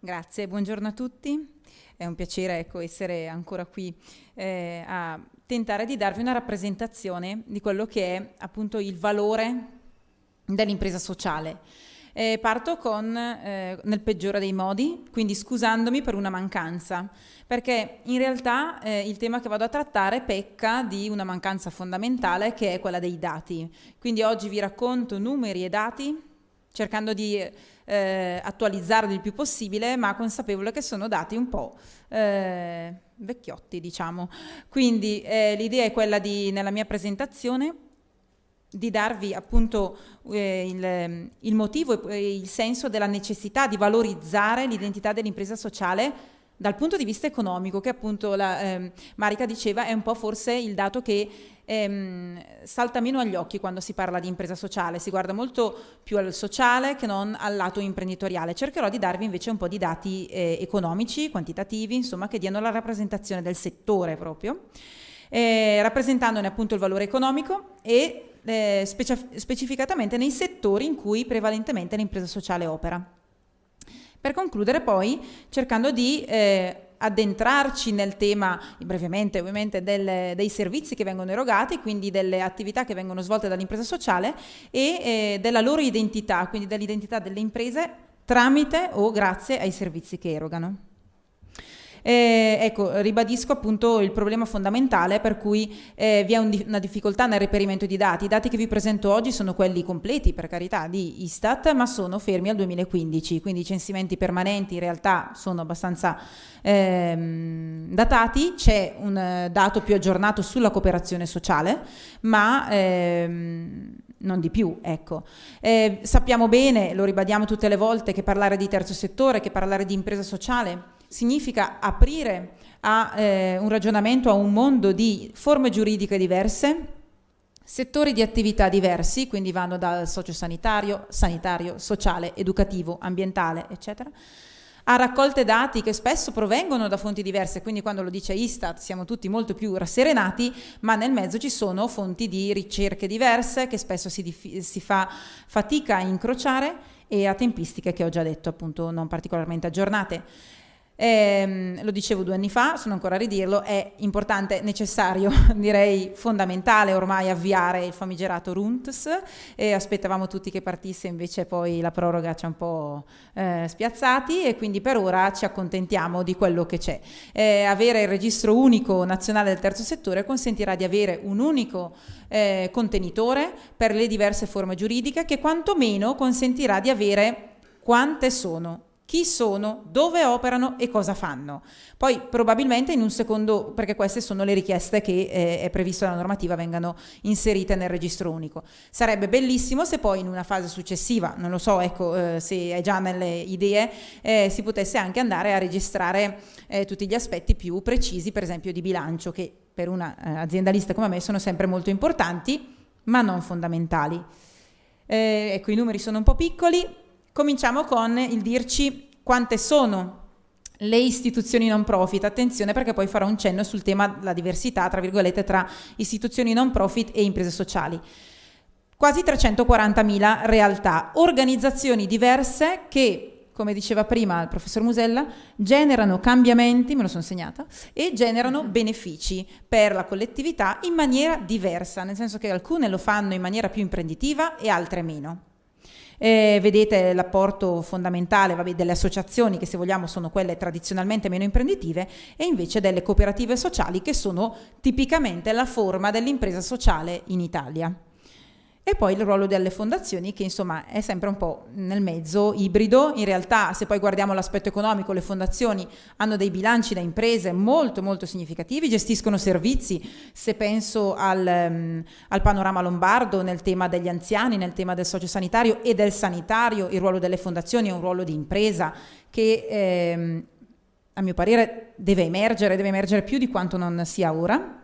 Grazie, buongiorno a tutti. È un piacere, ecco, essere ancora qui a tentare di darvi una rappresentazione di quello che è appunto il valore dell'impresa sociale. Parto con nel peggiore dei modi, quindi scusandomi per una mancanza, perché in realtà il tema che vado a trattare pecca di una mancanza fondamentale che è quella dei dati. Quindi oggi vi racconto numeri e dati cercando di attualizzarli il più possibile, ma consapevole che sono dati un po' vecchiotti, diciamo. Quindi l'idea è quella di, nella mia presentazione, di darvi appunto il motivo e il senso della necessità di valorizzare l'identità dell'impresa sociale dal punto di vista economico, che appunto Marica diceva è un po' forse il dato che salta meno agli occhi quando si parla di impresa sociale, si guarda molto più al sociale che non al lato imprenditoriale. Cercherò di darvi invece un po' di dati economici, quantitativi, insomma, che diano la rappresentazione del settore proprio, rappresentandone appunto il valore economico e specificatamente nei settori in cui prevalentemente l'impresa sociale opera. Per concludere poi cercando di addentrarci nel tema, brevemente ovviamente, dei servizi che vengono erogati, quindi delle attività che vengono svolte dall'impresa sociale e della loro identità, quindi dell'identità delle imprese tramite o grazie ai servizi che erogano. Ecco, ribadisco appunto il problema fondamentale per cui vi è una difficoltà nel reperimento di dati. I dati che vi presento oggi sono quelli completi, per carità, di Istat, ma sono fermi al 2015, quindi i censimenti permanenti in realtà sono abbastanza datati. C'è un dato più aggiornato sulla cooperazione sociale, ma non di più, ecco. Sappiamo bene, lo ribadiamo tutte le volte, che parlare di terzo settore, che parlare di impresa sociale significa aprire a un ragionamento, a un mondo di forme giuridiche diverse, settori di attività diversi, quindi vanno dal sociosanitario, sanitario, sociale, educativo, ambientale, eccetera, a raccolte dati che spesso provengono da fonti diverse, quindi quando lo dice Istat siamo tutti molto più rasserenati, ma nel mezzo ci sono fonti di ricerche diverse che spesso si fa fatica a incrociare e a tempistiche che ho già detto appunto non particolarmente aggiornate. Lo dicevo 2 anni fa, sono ancora a ridirlo, è importante, necessario, direi fondamentale ormai avviare il famigerato RUNTS e aspettavamo tutti che partisse, invece poi la proroga ci ha un po' spiazzati e quindi per ora ci accontentiamo di quello che c'è. Avere il registro unico nazionale del terzo settore consentirà di avere un unico contenitore per le diverse forme giuridiche che quantomeno consentirà di avere quante sono, chi sono, dove operano e cosa fanno. Poi probabilmente in un secondo, perché queste sono le richieste che è previsto dalla normativa, vengano inserite nel registro unico. Sarebbe bellissimo se poi in una fase successiva, non lo so, ecco, se è già nelle idee, si potesse anche andare a registrare tutti gli aspetti più precisi, per esempio di bilancio, che per una aziendalista come me sono sempre molto importanti, ma non fondamentali. Ecco, i numeri sono un po' piccoli. Cominciamo con il dirci quante sono le istituzioni non profit. Attenzione, perché poi farò un cenno sul tema della diversità, tra virgolette, tra istituzioni non profit e imprese sociali. Quasi 340.000 realtà, organizzazioni diverse che, come diceva prima il professor Musella, generano cambiamenti, me lo sono segnata, e generano benefici per la collettività in maniera diversa, nel senso che alcune lo fanno in maniera più imprenditiva e altre meno. Vedete l'apporto fondamentale delle associazioni, che se vogliamo sono quelle tradizionalmente meno imprenditive, e invece delle cooperative sociali, che sono tipicamente la forma dell'impresa sociale in Italia. E poi il ruolo delle fondazioni, che insomma è sempre un po' nel mezzo, ibrido. In realtà, se poi guardiamo l'aspetto economico, le fondazioni hanno dei bilanci da imprese molto molto significativi, gestiscono servizi. Se penso al panorama lombardo, nel tema degli anziani, nel tema del sociosanitario e del sanitario, il ruolo delle fondazioni è un ruolo di impresa che a mio parere deve emergere più di quanto non sia ora.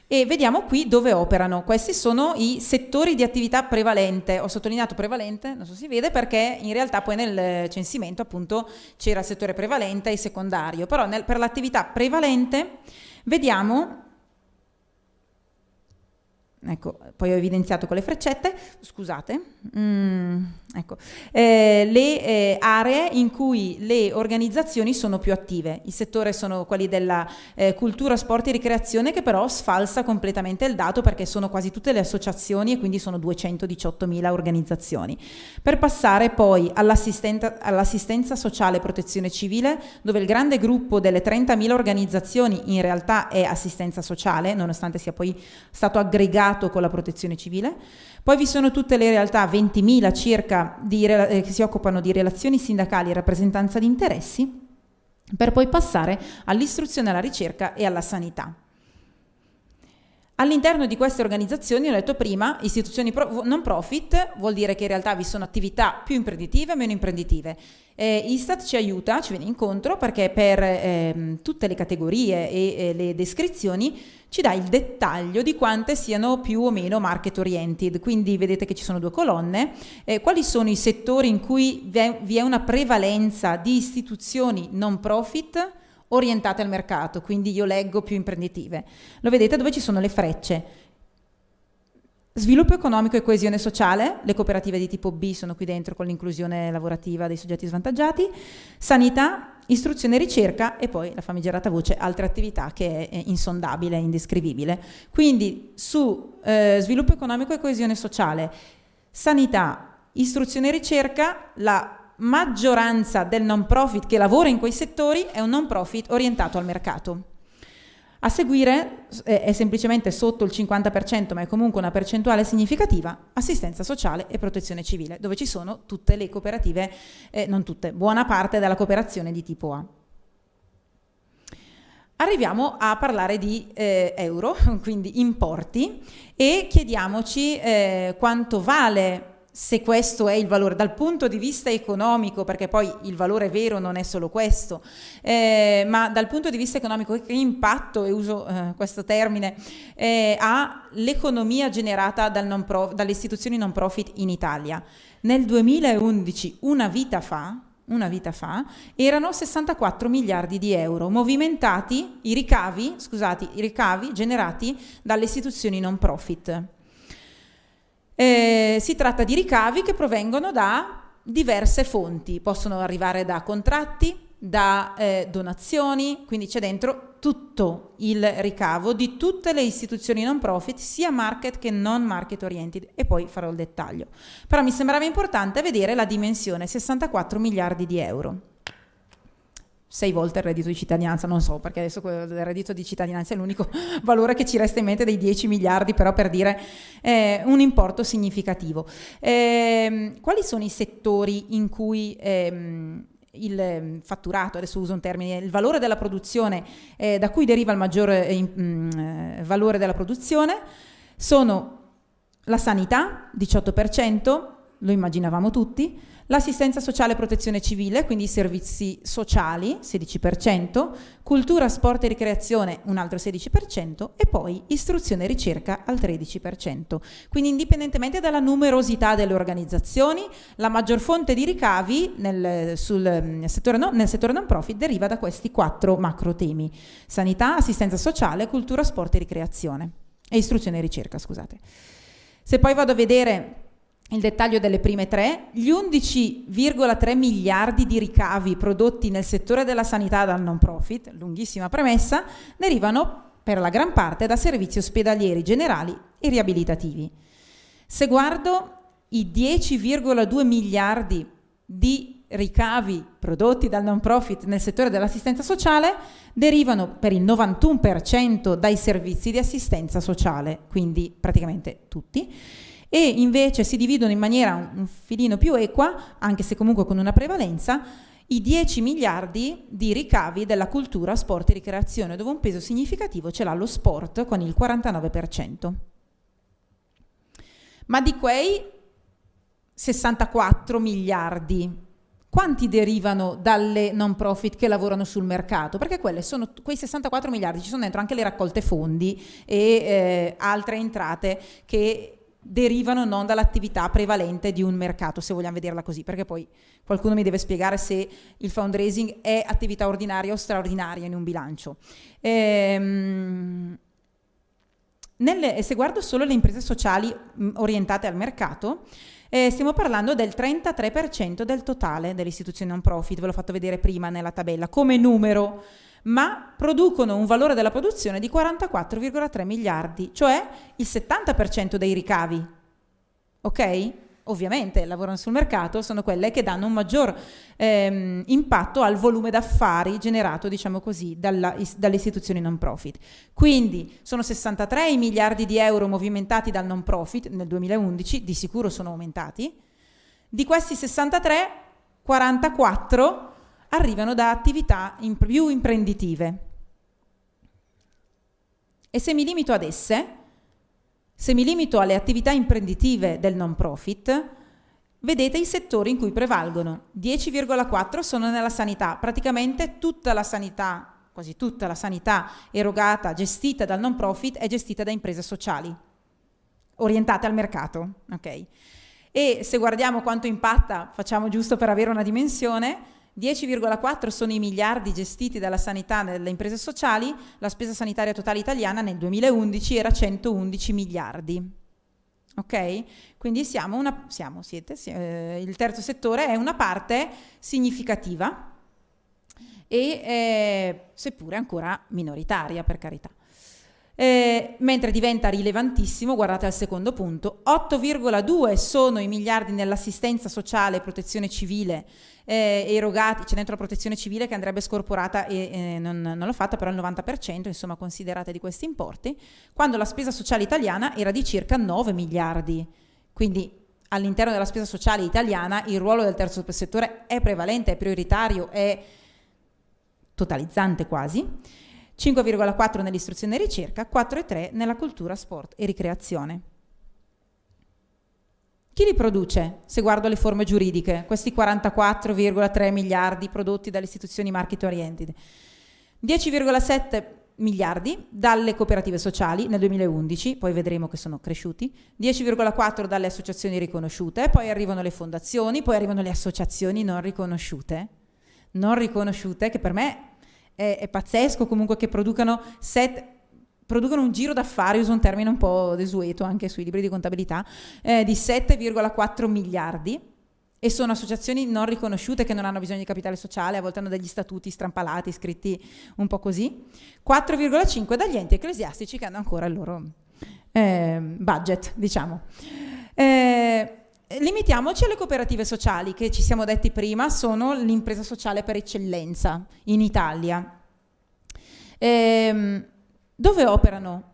E vediamo qui dove operano. Questi sono i settori di attività prevalente. Ho sottolineato prevalente, non so se si vede, perché in realtà poi nel censimento appunto c'era il settore prevalente e secondario, però per l'attività prevalente vediamo, ecco, poi ho evidenziato con le freccette, scusate, ecco, le aree in cui le organizzazioni sono più attive. Il settore sono quelli della cultura, sport e ricreazione, che però sfalsa completamente il dato perché sono quasi tutte le associazioni e quindi sono 218.000 organizzazioni. Per passare poi all'assistenza sociale e protezione civile, dove il grande gruppo delle 30.000 organizzazioni in realtà è assistenza sociale, nonostante sia poi stato aggregato con la protezione civile. Poi vi sono tutte le realtà, 20.000 circa, che si occupano di relazioni sindacali e rappresentanza di interessi, per poi passare all'istruzione, alla ricerca e alla sanità. All'interno di queste organizzazioni, ho detto prima, istituzioni non profit, vuol dire che in realtà vi sono attività più imprenditive e meno imprenditive. Istat ci aiuta, ci viene incontro, perché per tutte le categorie e le descrizioni ci dà il dettaglio di quante siano più o meno market oriented. Quindi vedete che ci sono due colonne. Quali sono i settori in cui vi è una prevalenza di istituzioni non profit orientate al mercato, quindi io leggo più imprenditive. Lo vedete dove ci sono le frecce. Sviluppo economico e coesione sociale, le cooperative di tipo B sono qui dentro con l'inclusione lavorativa dei soggetti svantaggiati, sanità, istruzione e ricerca e poi la famigerata voce altre attività che è insondabile, indescrivibile. Quindi su sviluppo economico e coesione sociale, sanità, istruzione e ricerca, la maggioranza del non profit che lavora in quei settori è un non profit orientato al mercato. A seguire è semplicemente sotto il 50%, ma è comunque una percentuale significativa, assistenza sociale e protezione civile, dove ci sono tutte le cooperative, non tutte, buona parte della cooperazione di tipo A. Arriviamo a parlare di euro, quindi importi, e chiediamoci quanto vale, se questo è il valore dal punto di vista economico, perché poi il valore vero non è solo questo, ma dal punto di vista economico che impatto, e uso questo termine, ha l'economia generata dalle istituzioni non profit in Italia. Nel 2011, una vita fa, erano 64 miliardi di euro movimentati, i ricavi generati dalle istituzioni non profit. Si tratta di ricavi che provengono da diverse fonti, possono arrivare da contratti, da donazioni, quindi c'è dentro tutto il ricavo di tutte le istituzioni non profit, sia market che non market oriented, e poi farò il dettaglio. Però mi sembrava importante vedere la dimensione, 64 miliardi di euro. 6 volte il reddito di cittadinanza, non so, perché adesso il reddito di cittadinanza è l'unico valore che ci resta in mente dei 10 miliardi, però per dire un importo significativo. Quali sono i settori in cui il fatturato, adesso uso un termine, il valore della produzione, da cui deriva il maggior valore della produzione? Sono la sanità, 18%, lo immaginavamo tutti, l'assistenza sociale e protezione civile, quindi i servizi sociali, 16%, cultura, sport e ricreazione, un altro 16%, e poi istruzione e ricerca al 13%. Quindi indipendentemente dalla numerosità delle organizzazioni, la maggior fonte di ricavi nel settore non profit deriva da questi 4 macro temi: sanità, assistenza sociale, cultura, sport e ricreazione, e istruzione e ricerca, scusate. Se poi vado a vedere il dettaglio delle prime 3, gli 11,3 miliardi di ricavi prodotti nel settore della sanità dal non profit, lunghissima premessa, derivano per la gran parte da servizi ospedalieri generali e riabilitativi. Se guardo i 10,2 miliardi di ricavi prodotti dal non profit nel settore dell'assistenza sociale, derivano per il 91% dai servizi di assistenza sociale, quindi praticamente tutti, e invece si dividono in maniera un filino più equa, anche se comunque con una prevalenza, i 10 miliardi di ricavi della cultura, sport e ricreazione, dove un peso significativo ce l'ha lo sport con il 49%. Ma di quei 64 miliardi, quanti derivano dalle non profit che lavorano sul mercato? Perché quei 64 miliardi ci sono dentro anche le raccolte fondi e altre entrate che derivano non dall'attività prevalente di un mercato, se vogliamo vederla così, perché poi qualcuno mi deve spiegare se il fundraising è attività ordinaria o straordinaria in un bilancio. Se guardo solo le imprese sociali orientate al mercato, stiamo parlando del 33% del totale delle istituzioni non profit, ve l'ho fatto vedere prima nella tabella, come numero, ma producono un valore della produzione di 44,3 miliardi, cioè il 70% dei ricavi. Ok? Ovviamente lavorano sul mercato, sono quelle che danno un maggior impatto al volume d'affari generato, diciamo così, dalle istituzioni non profit. Quindi sono 63 i miliardi di euro movimentati dal non profit nel 2011, di sicuro sono aumentati. Di questi 63, 44 arrivano da attività più imprenditive. E se mi limito ad esse, se mi limito alle attività imprenditive del non profit, vedete i settori in cui prevalgono. 10,4 sono nella sanità, praticamente tutta la sanità, quasi tutta la sanità erogata, gestita dal non profit è gestita da imprese sociali, orientate al mercato. Okay? E se guardiamo quanto impatta, facciamo giusto per avere una dimensione, 10,4 sono i miliardi gestiti dalla sanità nelle imprese sociali, la spesa sanitaria totale italiana nel 2011 era 111 miliardi. Ok? Quindi il terzo settore è una parte significativa e seppure ancora minoritaria, per carità. Mentre diventa rilevantissimo, guardate al secondo punto, 8,2 sono i miliardi nell'assistenza sociale e protezione civile erogati, c'è dentro la protezione civile che andrebbe scorporata e non l'ho fatta, però il 90%, insomma, considerate di questi importi, quando la spesa sociale italiana era di circa 9 miliardi. Quindi all'interno della spesa sociale italiana il ruolo del terzo settore è prevalente, è prioritario, è totalizzante quasi. 5,4 nell'istruzione e ricerca, 4,3 nella cultura, sport e ricreazione. Chi li produce, se guardo le forme giuridiche, questi 44,3 miliardi prodotti dalle istituzioni market oriented? 10,7 miliardi dalle cooperative sociali nel 2011, poi vedremo che sono cresciuti, 10,4 dalle associazioni riconosciute, poi arrivano le fondazioni, poi arrivano le associazioni non riconosciute, che per me è pazzesco comunque che producano un giro d'affari, uso un termine un po' desueto anche sui libri di contabilità, di 7,4 miliardi, e sono associazioni non riconosciute che non hanno bisogno di capitale sociale, a volte hanno degli statuti strampalati, scritti un po' così, 4,5 dagli enti ecclesiastici che hanno ancora il loro budget, diciamo. Limitiamoci alle cooperative sociali, che ci siamo detti prima sono l'impresa sociale per eccellenza in Italia. Dove operano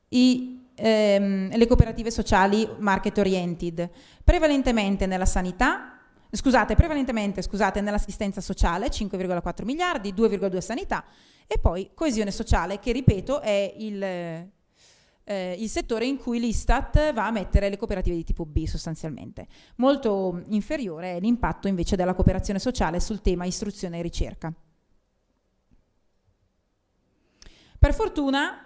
le cooperative sociali market oriented? Prevalentemente nell'assistenza sociale, 5,4 miliardi, 2,2 sanità, e poi coesione sociale, che ripeto è il settore in cui l'Istat va a mettere le cooperative di tipo B sostanzialmente. Molto inferiore è l'impatto invece della cooperazione sociale sul tema istruzione e ricerca. Per fortuna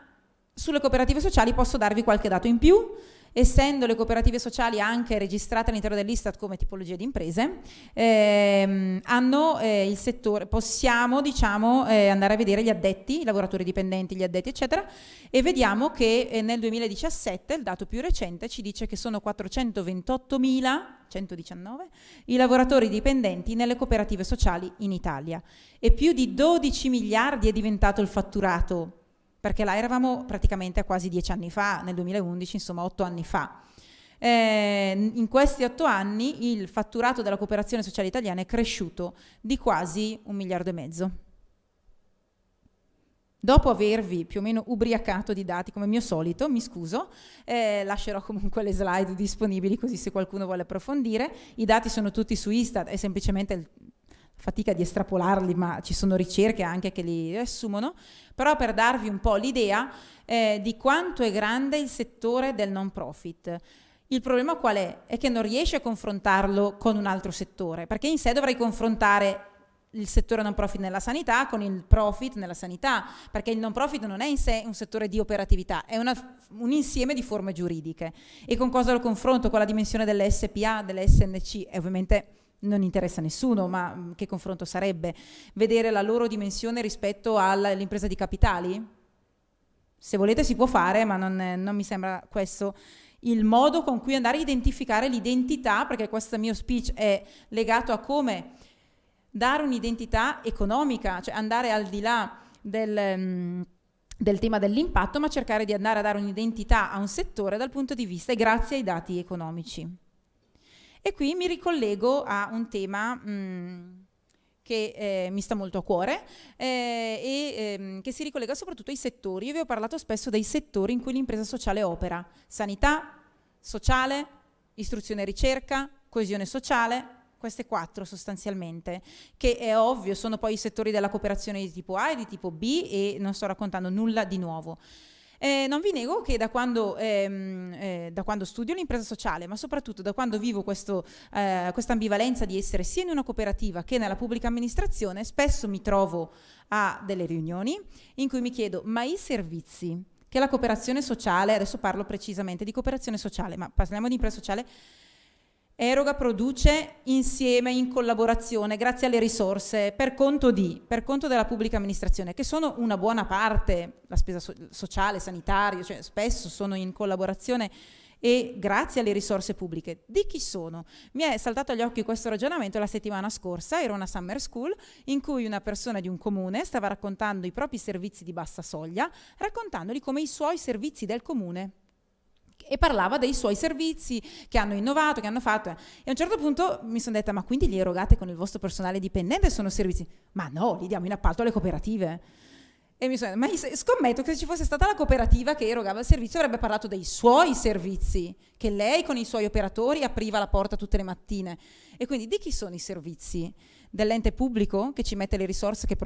sulle cooperative sociali posso darvi qualche dato in più, essendo le cooperative sociali anche registrate all'interno dell'Istat come tipologia di imprese, hanno il settore, possiamo andare a vedere gli addetti, i lavoratori dipendenti, gli addetti eccetera, e vediamo che nel 2017, il dato più recente, ci dice che sono 428.119 i lavoratori dipendenti nelle cooperative sociali in Italia, e più di 12 miliardi è diventato il fatturato, perché là eravamo praticamente a quasi 10 anni fa, nel 2011, insomma 8 anni fa. In questi 8 anni il fatturato della cooperazione sociale italiana è cresciuto di quasi 1,5 miliardi. Dopo avervi più o meno ubriacato di dati come mio solito, mi scuso, lascerò comunque le slide disponibili così se qualcuno vuole approfondire. I dati sono tutti su Istat, è semplicemente fatica di estrapolarli, ma ci sono ricerche anche che li riassumono, però per darvi un po' l'idea di quanto è grande il settore del non profit. Il problema qual è? È che non riesce a confrontarlo con un altro settore, perché in sé dovrei confrontare il settore non profit nella sanità con il profit nella sanità, perché il non profit non è in sé un settore di operatività, è un insieme di forme giuridiche. E con cosa lo confronto? Con la dimensione delle SPA, delle SNC, e ovviamente non interessa a nessuno, ma che confronto sarebbe? Vedere la loro dimensione rispetto all'impresa di capitali? Se volete si può fare, ma non mi sembra questo il modo con cui andare a identificare l'identità, perché questo mio speech è legato a come dare un'identità economica, cioè andare al di là del tema dell'impatto, ma cercare di andare a dare un'identità a un settore dal punto di vista e grazie ai dati economici. E qui mi ricollego a un tema che mi sta molto a cuore e che si ricollega soprattutto ai settori. Io vi ho parlato spesso dei settori in cui l'impresa sociale opera: sanità, sociale, istruzione e ricerca, coesione sociale, queste 4 sostanzialmente, che è ovvio sono poi i settori della cooperazione di tipo A e di tipo B, e non sto raccontando nulla di nuovo. Non vi nego che da quando studio l'impresa sociale, ma soprattutto da quando vivo questa ambivalenza di essere sia in una cooperativa che nella pubblica amministrazione, spesso mi trovo a delle riunioni in cui mi chiedo: ma i servizi che la cooperazione sociale, adesso parlo precisamente di cooperazione sociale, ma parliamo di impresa sociale, eroga, produce insieme, in collaborazione, grazie alle risorse, per conto della pubblica amministrazione, che sono una buona parte, la spesa sociale, sanitaria, cioè spesso sono in collaborazione e grazie alle risorse pubbliche. Di chi sono? Mi è saltato agli occhi questo ragionamento la settimana scorsa, era una summer school in cui una persona di un comune stava raccontando i propri servizi di bassa soglia, raccontandoli come i suoi servizi del comune, e parlava dei suoi servizi che hanno innovato, che hanno fatto. E a un certo punto mi sono detta: ma quindi li erogate con il vostro personale dipendente? Sono servizi? Ma no, li diamo in appalto alle cooperative. E mi sono detta: ma scommetto che se ci fosse stata la cooperativa che erogava il servizio avrebbe parlato dei suoi servizi, che lei con i suoi operatori apriva la porta tutte le mattine. E quindi di chi sono i servizi? Dell'ente pubblico che ci mette le risorse, che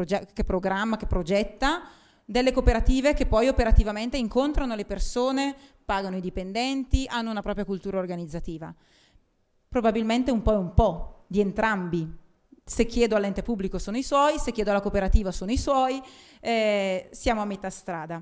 programma, che progetta, delle cooperative che poi operativamente incontrano le persone, pagano i dipendenti, hanno una propria cultura organizzativa? Probabilmente un po' di entrambi. Se chiedo all'ente pubblico sono i suoi, se chiedo alla cooperativa sono i suoi, siamo a metà strada.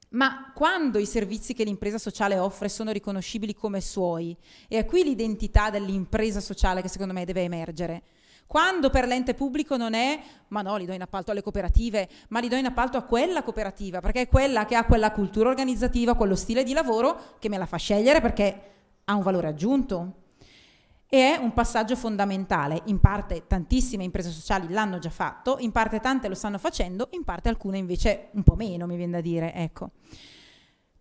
Ma quando i servizi che l'impresa sociale offre sono riconoscibili come suoi, e è qui l'identità dell'impresa sociale che secondo me deve emergere. Quando per l'ente pubblico non è: ma no, li do in appalto alle cooperative, ma li do in appalto a quella cooperativa, perché è quella che ha quella cultura organizzativa, quello stile di lavoro che me la fa scegliere perché ha un valore aggiunto. E è un passaggio fondamentale. In parte tantissime imprese sociali l'hanno già fatto, in parte tante lo stanno facendo, in parte alcune invece un po' meno, mi viene da dire, ecco.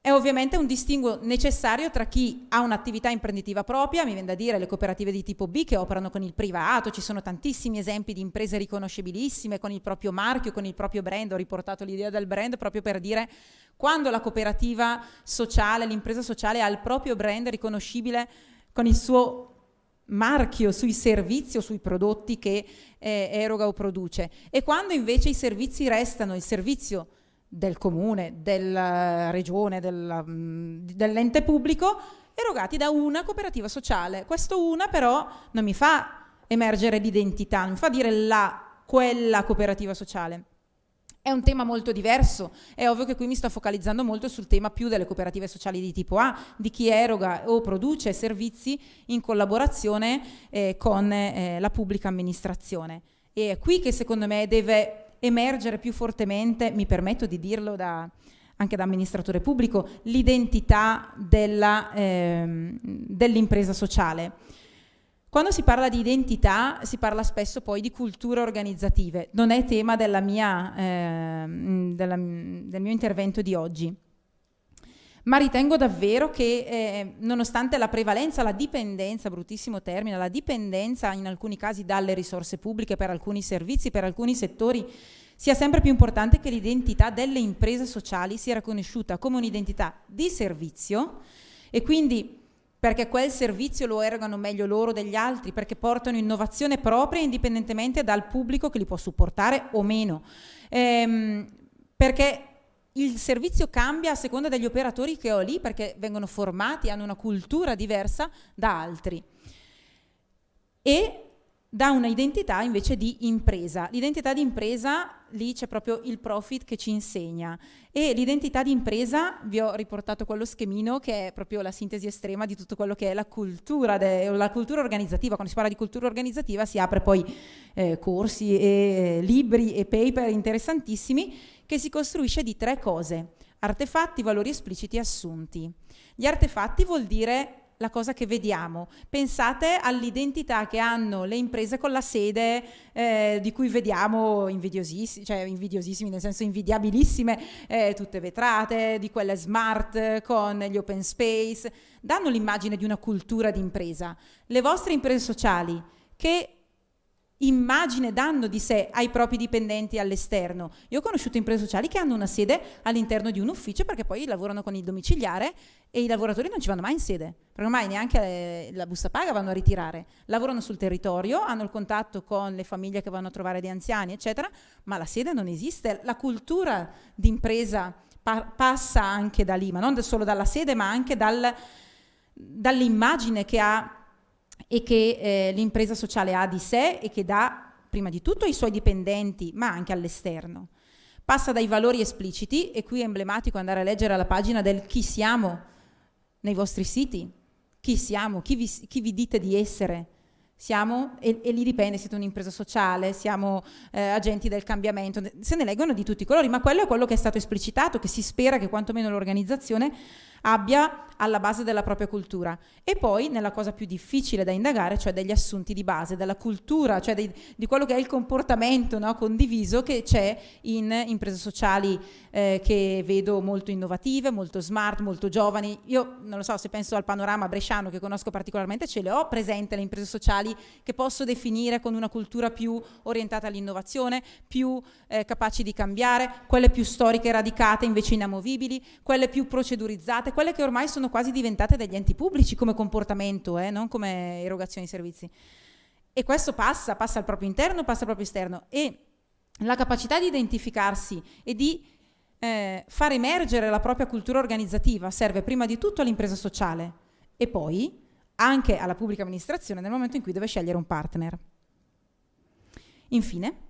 È ovviamente un distinguo necessario tra chi ha un'attività imprenditiva propria, mi viene da dire le cooperative di tipo B che operano con il privato, ci sono tantissimi esempi di imprese riconoscibilissime con il proprio marchio, con il proprio brand. Ho riportato l'idea del brand proprio per dire: quando la cooperativa sociale, l'impresa sociale ha il proprio brand riconoscibile con il suo marchio sui servizi o sui prodotti che eroga o produce, e quando invece i servizi restano il servizio del comune, della regione, dell'ente pubblico, erogati da una cooperativa sociale. Questo una però non mi fa emergere l'identità, non mi fa dire quella cooperativa sociale. È un tema molto diverso. È ovvio che qui mi sto focalizzando molto sul tema più delle cooperative sociali di tipo A, di chi eroga o produce servizi in collaborazione con la pubblica amministrazione. E è qui che secondo me deve emergere più fortemente, mi permetto di dirlo anche da amministratore pubblico, l'identità dell'impresa sociale. Quando si parla di identità si parla spesso poi di culture organizzative. Non è tema del mio intervento di oggi. Ma ritengo davvero che nonostante la prevalenza, la dipendenza, bruttissimo termine, la dipendenza in alcuni casi dalle risorse pubbliche per alcuni servizi, per alcuni settori, sia sempre più importante che l'identità delle imprese sociali sia riconosciuta come un'identità di servizio, e quindi perché quel servizio lo erogano meglio loro degli altri, perché portano innovazione propria indipendentemente dal pubblico che li può supportare o meno, perché il servizio cambia a seconda degli operatori che ho lì, perché vengono formati, hanno una cultura diversa da altri, e da una identità invece di impresa. L'identità di impresa, lì c'è proprio il profit che ci insegna, e l'identità di impresa, vi ho riportato quello schemino che è proprio la sintesi estrema di tutto quello che è la cultura organizzativa. Quando si parla di cultura organizzativa si apre poi corsi e libri e paper interessantissimi, che si costruisce di 3 cose: Artefatti, valori espliciti e assunti. Gli artefatti vuol dire la cosa che vediamo. Pensate all'identità che hanno le imprese con la sede di cui vediamo invidiosissimi, nel senso invidiabilissime, tutte vetrate, di quelle smart con gli open space, danno l'immagine di una cultura di impresa. Le vostre imprese sociali, che immagine danno di sé ai propri dipendenti all'esterno? Io ho conosciuto imprese sociali che hanno una sede all'interno di un ufficio perché poi lavorano con il domiciliare e i lavoratori non ci vanno mai in sede, perché ormai neanche la busta paga vanno a ritirare, lavorano sul territorio, hanno il contatto con le famiglie che vanno a trovare degli anziani eccetera, ma la sede non esiste. La cultura di impresa passa anche da lì, ma non solo dalla sede, ma anche dall'immagine che ha e che l'impresa sociale ha di sé e che dà prima di tutto ai suoi dipendenti, ma anche all'esterno. Passa dai valori espliciti, e qui è emblematico andare a leggere la pagina del chi siamo nei vostri siti, chi siamo, chi vi dite di essere. Siamo, e lì dipende, siete un'impresa sociale, siamo agenti del cambiamento, se ne leggono di tutti i colori, ma quello è quello che è stato esplicitato, che si spera che quantomeno l'organizzazione abbia alla base della propria cultura. E poi nella cosa più difficile da indagare, cioè degli assunti di base, della cultura, cioè di quello che è il comportamento, no, condiviso che c'è in imprese sociali che vedo molto innovative, molto smart, molto giovani. Io non lo so, se penso al panorama bresciano che conosco particolarmente, ce le ho presente le imprese sociali che posso definire con una cultura più orientata all'innovazione, più capaci di cambiare, quelle più storiche e radicate invece inamovibili, quelle più procedurizzate, quelle che ormai sono quasi diventate degli enti pubblici come comportamento, non come erogazione di servizi. E questo passa al proprio interno, passa al proprio esterno, e la capacità di identificarsi e di far emergere la propria cultura organizzativa serve prima di tutto all'impresa sociale e poi anche alla pubblica amministrazione nel momento in cui deve scegliere un partner. Infine,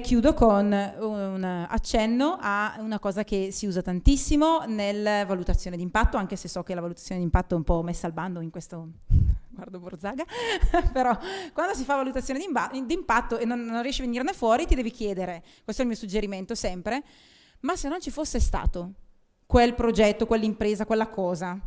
chiudo con un accenno a una cosa che si usa tantissimo nella valutazione di impatto, anche se so che la valutazione di impatto è un po' messa al bando in questo, guardo Borzaga, però quando si fa valutazione di impatto e non riesci a venirne fuori, ti devi chiedere, questo è il mio suggerimento sempre, ma se non ci fosse stato quel progetto, quell'impresa, quella cosa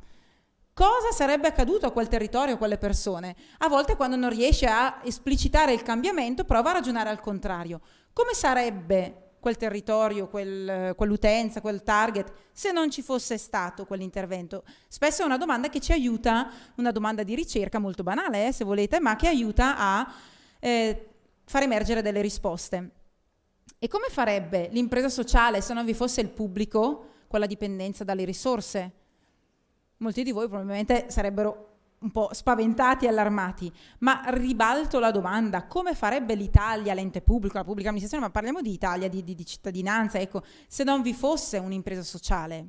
sarebbe accaduto a quel territorio, a quelle persone? A volte quando non riesce a esplicitare il cambiamento, prova a ragionare al contrario. Come sarebbe quel territorio, quell'utenza, quel target, se non ci fosse stato quell'intervento? Spesso è una domanda che ci aiuta, una domanda di ricerca molto banale, se volete, ma che aiuta a far emergere delle risposte. E come farebbe l'impresa sociale se non vi fosse il pubblico, quella dipendenza dalle risorse? Molti di voi probabilmente sarebbero un po' spaventati e allarmati, ma ribalto la domanda: come farebbe l'Italia, l'ente pubblico, la pubblica amministrazione, ma parliamo di Italia, di cittadinanza, ecco, se non vi fosse un'impresa sociale?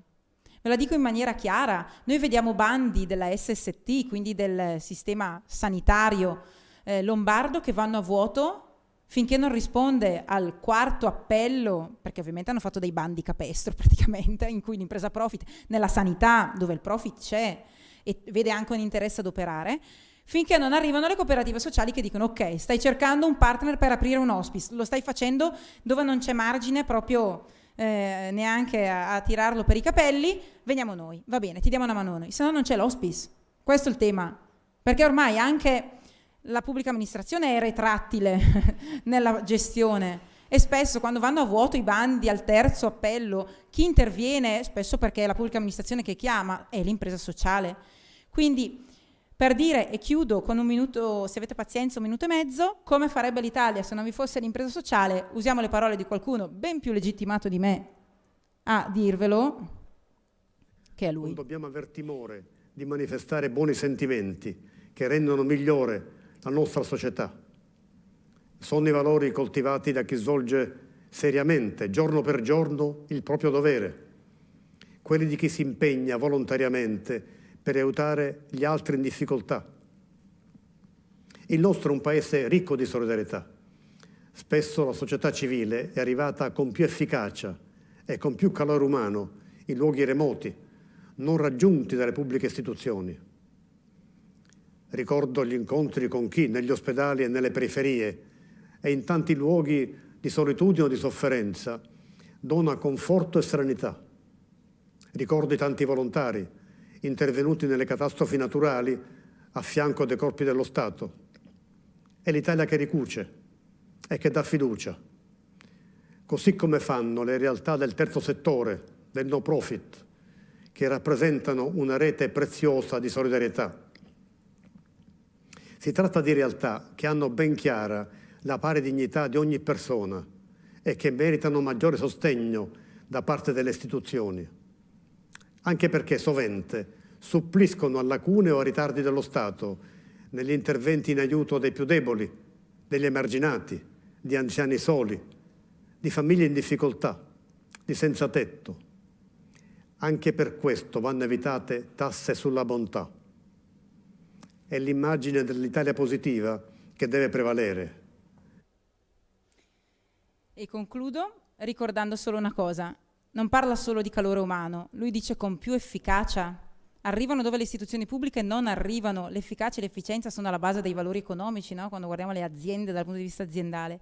Ve la dico in maniera chiara, noi vediamo bandi della SST, quindi del sistema sanitario lombardo, che vanno a vuoto finché non risponde al quarto appello, perché ovviamente hanno fatto dei bandi capestro praticamente, in cui l'impresa profit, nella sanità dove il profit c'è e vede anche un interesse ad operare, finché non arrivano le cooperative sociali che dicono: ok, stai cercando un partner per aprire un hospice, lo stai facendo dove non c'è margine proprio neanche a tirarlo per i capelli, veniamo noi, va bene, ti diamo una mano noi, se no non c'è l'hospice. Questo è il tema, perché ormai anche la pubblica amministrazione è retrattile nella gestione e spesso quando vanno a vuoto i bandi al terzo appello, chi interviene spesso, perché è la pubblica amministrazione che chiama, è l'impresa sociale. Quindi, per dire, e chiudo con un minuto, se avete pazienza, un minuto e mezzo, come farebbe l'Italia se non vi fosse l'impresa sociale? Usiamo le parole di qualcuno ben più legittimato di me a dirvelo, che è lui. Non dobbiamo aver timore di manifestare buoni sentimenti che rendono migliore la nostra società. Sono i valori coltivati da chi svolge seriamente, giorno per giorno, il proprio dovere, quelli di chi si impegna volontariamente per aiutare gli altri in difficoltà. Il nostro è un paese ricco di solidarietà. Spesso la società civile è arrivata con più efficacia e con più calore umano in luoghi remoti, non raggiunti dalle pubbliche istituzioni. Ricordo gli incontri con chi negli ospedali e nelle periferie e in tanti luoghi di solitudine o di sofferenza dona conforto e serenità. Ricordo i tanti volontari intervenuti nelle catastrofi naturali a fianco dei corpi dello Stato. È l'Italia che ricuce e che dà fiducia, così come fanno le realtà del terzo settore, del no profit, che rappresentano una rete preziosa di solidarietà. Si tratta di realtà che hanno ben chiara la pari dignità di ogni persona e che meritano maggiore sostegno da parte delle istituzioni, anche perché sovente suppliscono a lacune o a ritardi dello Stato negli interventi in aiuto dei più deboli, degli emarginati, di anziani soli, di famiglie in difficoltà, di senza tetto. Anche per questo vanno evitate tasse sulla bontà. È l'immagine dell'Italia positiva che deve prevalere. E concludo ricordando solo una cosa. Non parla solo di calore umano, lui dice con più efficacia. Arrivano dove le istituzioni pubbliche non arrivano. L'efficacia e l'efficienza sono alla base dei valori economici, no? Quando guardiamo le aziende dal punto di vista aziendale.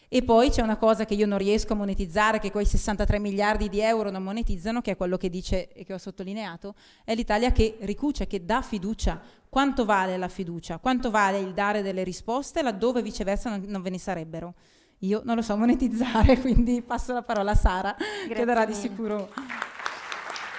E poi c'è una cosa che io non riesco a monetizzare, che quei 63 miliardi di euro non monetizzano, che è quello che dice e che ho sottolineato, è l'Italia che ricuce, che dà fiducia. Quanto vale la fiducia? Quanto vale il dare delle risposte laddove viceversa non ve ne sarebbero? Io non lo so monetizzare, quindi passo la parola a Sara, che darà di sicuro